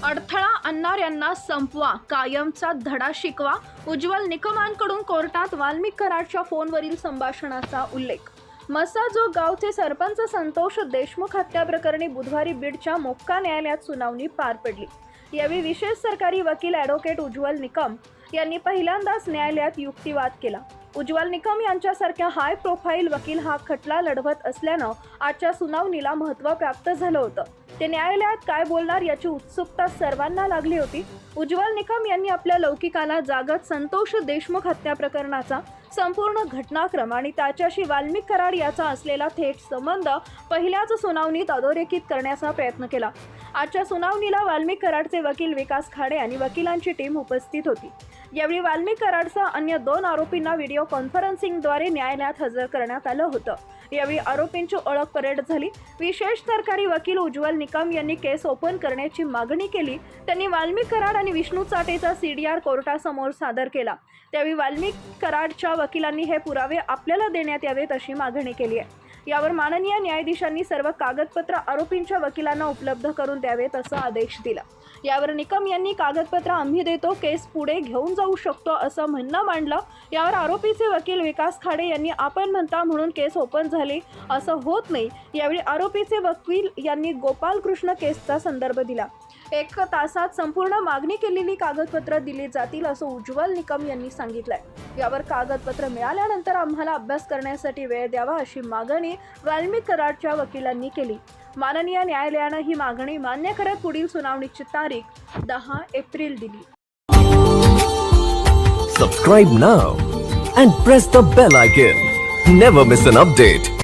अडथळा आणणाऱ्यांना संपवा, कायमचा धडा शिकवा. उज्ज्वल निकमांकडून कोर्टात वाल्मिक कराडच्या फोनवरील संभाषणाचा उल्लेख. मसाजोग गावचे सरपंच संतोष देशमुख हत्या प्रकरणी बुधवारी बीडच्या मोक्का न्यायालयात सुनावणी पार पडली. यावेळी विशेष सरकारी वकील ॲडव्होकेट उज्ज्वल निकम यांनी पहिल्यांदाच न्यायालयात युक्तिवाद केला. उज्ज्वल निकम यांच्यासारख्या हाय प्रोफाईल वकील हा खटला लढवत असल्यानं आजच्या सुनावणीला महत्त्व प्राप्त झालं होतं. ते न्यायालयात काय बोलणार याची उत्सुकता सर्वांना लागली होती. उज्ज्वल निकम यांनी आपल्या लौकिकाला जागत संतोष देशमुख हत्या प्रकरणाचा संपूर्ण घटनाक्रम आणि त्याच्याशी वाल्मिक कराड याचा असलेला थेट संबंध पहिल्याच सुनावणीत अधोरेखित करण्याचा प्रयत्न केला. आजच्या सुनावणीला वाल्मिक कराडचे वकील विकास खाडे आणि वकिलांची टीम उपस्थित होती. यावेळी वाल्मिक कराडसह अन्य 2 आरोपींना व्हिडिओ कॉन्फरन्सिंगद्वारे न्यायालयात हजर करण्यात आलं होतं. यावेळी आरोपींची ओळख परेड झाली. विशेष सरकारी वकील उज्ज्वल निकम यांनी केस ओपन करण्याची मागणी केली. त्यांनी वाल्मिक कराड आणि विष्णू चाटेचा CDR कोर्टासमोर सादर केला. त्यावेळी वाल्मिक कराडच्या वकिलांनी हे पुरावे आपल्याला देण्यात यावेत अशी मागणी केली आहे. यावर माननीय न्यायाधीशांनी सर्व कागदपत्र आरोपींच्या वकिलांना उपलब्ध करून द्यावेत असा आदेश दिला. यावर निकम यांनी कागदपत्र आम्ही देतो, केस पुढे घेऊन जाऊ शकतो असं म्हणणं मांडलं. यावर आरोपीचे वकील विकास खाडे यांनी आपण म्हणता म्हणून केस ओपन झाली असं होत नाही. यावेळी आरोपीचे वकील यांनी गोपाल कृष्ण केसचा संदर्भ दिला. 1 तासात संपूर्ण मागणी केलेली कागदपत्र दिली जातील असं उज्ज्वल निकम यांनी सांगितलंय. यावर कागदपत्र मिळाल्यानंतर आम्हाला अभ्यास करण्यासाठी वेळ द्यावा अशी मागणी वाल्मिक कराडच्या वकिलांनी केली. माननीय न्यायालयानं ही मागणी मान्य करत पुढील सुनावणीची तारीख 10 एप्रिल दिली. Subscribe now and press the bell icon. Never miss an update.